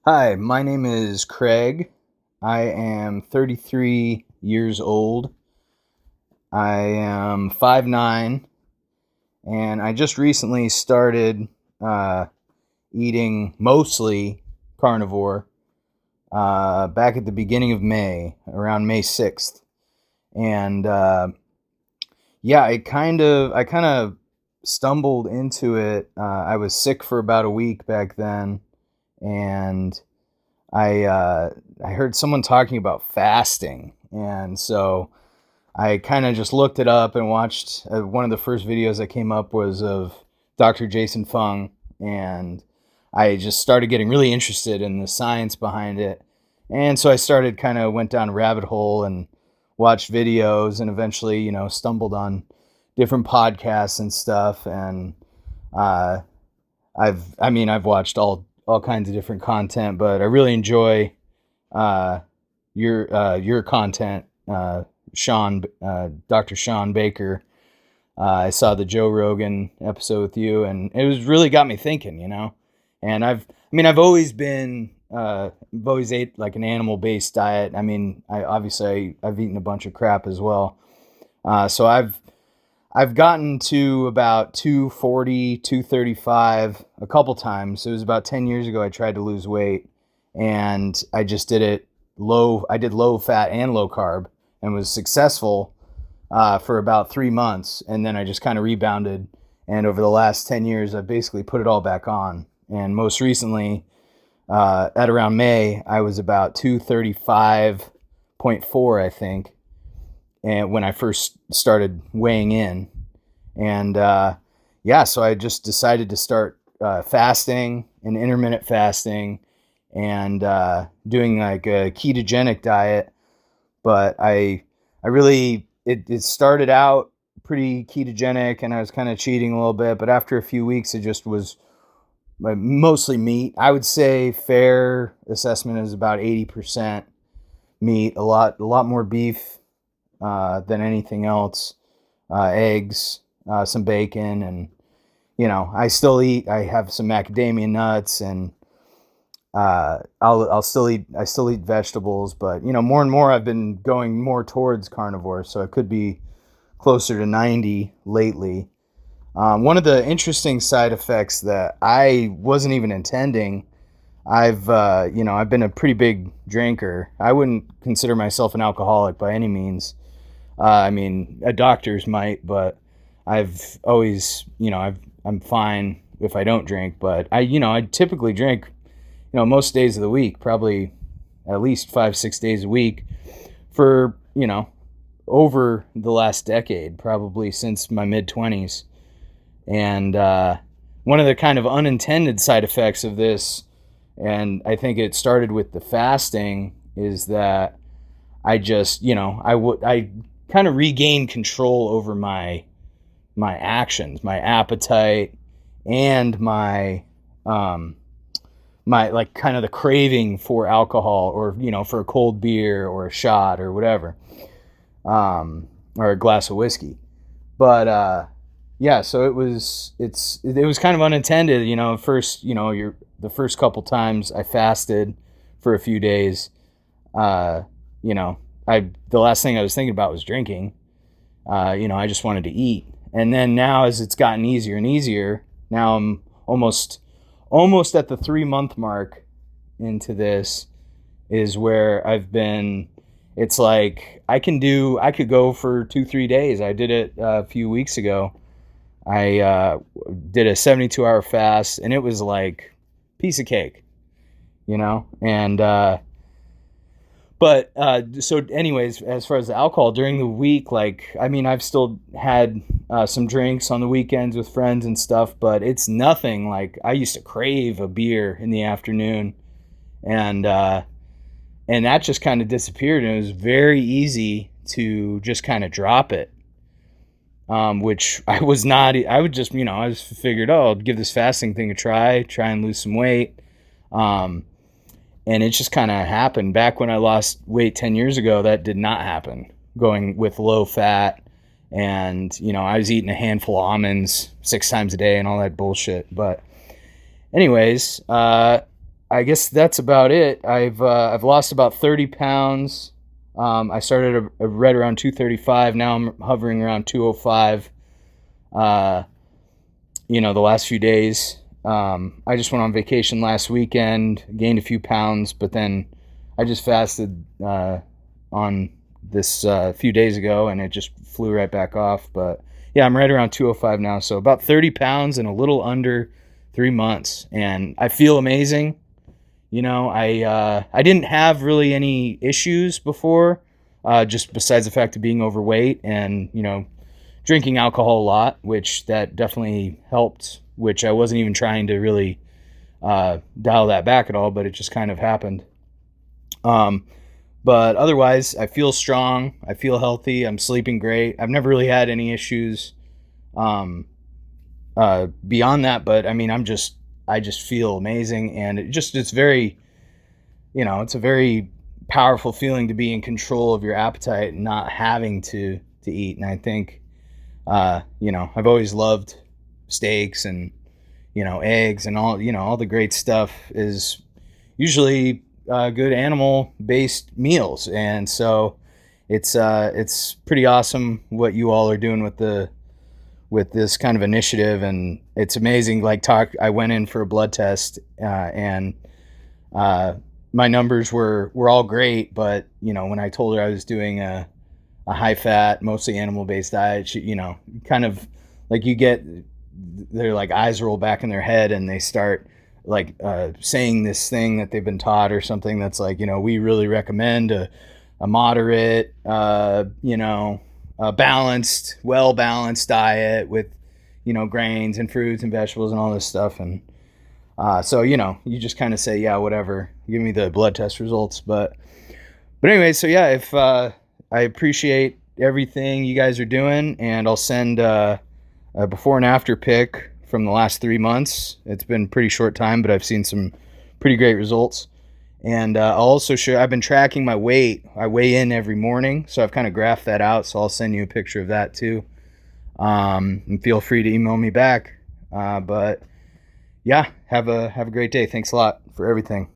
Hi, my name is Craig. I am 33 years old. I am 5'9", and I just recently started uh, eating mostly carnivore back at the beginning of May, around May 6th. And yeah, I kind of stumbled into it. I was sick for about a week back then, and I uh, I heard someone talking about fasting, and so I kind of just looked it up and watched. One of the first videos that came up was of Dr. Jason Fung, and I just started getting really interested in the science behind it, and so I started went down a rabbit hole and watched videos, and eventually, stumbled on different podcasts and stuff, and uh, I've watched all kinds of different content, but I really enjoy uh, your content, Dr. Sean Baker. I saw the Joe Rogan episode with you, and it was really got me thinking. And I've always I've always ate like an animal based diet. I've eaten a bunch of crap as well. So I've gotten to about 240, 235 a couple times. It was about 10 years ago I tried to lose weight, and I just did it low. I did low fat and low carb and was successful for about 3 months. And then I just kind of rebounded. And over the last 10 years, I've basically put it all back on. And most recently, at around May, I was about 235.4, I think, and when I first started weighing in. And yeah, so I just decided to start fasting and intermittent fasting and doing like a ketogenic diet. But I really, it started out pretty ketogenic and I was kind of cheating a little bit. But after a few weeks, it just was mostly meat. I would say fair assessment is about 80% meat, a lot more beef than anything else, eggs, some bacon, and I still eat. I have some macadamia nuts, and I still eat vegetables, but more and more I've been going more towards carnivore, so it could be closer to 90 lately. One of the interesting side effects that I wasn't even intending. I've been a pretty big drinker. I wouldn't consider myself an alcoholic by any means. Doctors might, but I've always, I'm fine if I don't drink. But I typically drink, most days of the week, probably at least 5, 6 days a week for, over the last decade, probably since my mid 20s. And one of the kind of unintended side effects of this, and I think it started with the fasting, is that I just, I kind of regained control over my actions, my appetite, and my like kind of the craving for alcohol, or for a cold beer or a shot or whatever, or a glass of whiskey. But yeah, so it was kind of unintended. First, the first couple times I fasted for a few days. uh the last thing I was thinking about was drinking. I just wanted to eat. And then now, as it's gotten easier and easier, now I'm almost at the 3 month mark into this, is where I've been. It's like I could go for 2, 3 days. I did it a few weeks ago. I did a 72-hour fast, and it was like piece of cake, and but so anyways, as far as the alcohol during the week, I've still had some drinks on the weekends with friends and stuff, but it's nothing like I used to crave a beer in the afternoon, and that just kind of disappeared, and it was very easy to just kind of drop it. Which I was not. I would just, I just figured, oh, I'll give this fasting thing a try and lose some weight. And it just kind of happened. Back when I lost weight 10 years ago, that did not happen. Going with low fat, and I was eating a handful of almonds 6 times a day and all that bullshit. But anyways, I guess that's about it. I've lost about 30 pounds. I started right around 235. Now I'm hovering around 205. Uh, the last few days. I just went on vacation last weekend, gained a few pounds, but then I just fasted on this few days ago, and it just flew right back off. But yeah, I'm right around 205 now, so about 30 pounds in a little under 3 months, and I feel amazing. I didn't have really any issues before, just besides the fact of being overweight and drinking alcohol a lot, which that definitely helped. Which I wasn't even trying to really dial that back at all, but it just kind of happened. But otherwise, I feel strong. I feel healthy. I'm sleeping great. I've never really had any issues beyond that. But I mean, I just feel amazing, and it's very, it's a very powerful feeling to be in control of your appetite and not having to eat. And I think, I've always loved steaks and eggs and all the great stuff is usually good animal based meals, and so it's pretty awesome what you all are doing with this kind of initiative. And it's amazing. I went in for a blood test, and my numbers were all great, but when I told her I was doing a high fat, mostly animal based diet, she, kind of like you get their eyes roll back in their head, and they start saying this thing that they've been taught or something that's we really recommend a moderate, a balanced, well balanced diet with grains and fruits and vegetables and all this stuff. And so you just kind of say, yeah, whatever, give me the blood test results. But anyway, so yeah, if I appreciate everything you guys are doing, and I'll send a before and after pic from the last 3 months. It's been a pretty short time, but I've seen some pretty great results. And I'll also show, I've been tracking my weight. I weigh in every morning, so I've kind of graphed that out. So I'll send you a picture of that too. And feel free to email me back. But yeah, have a great day. Thanks a lot for everything.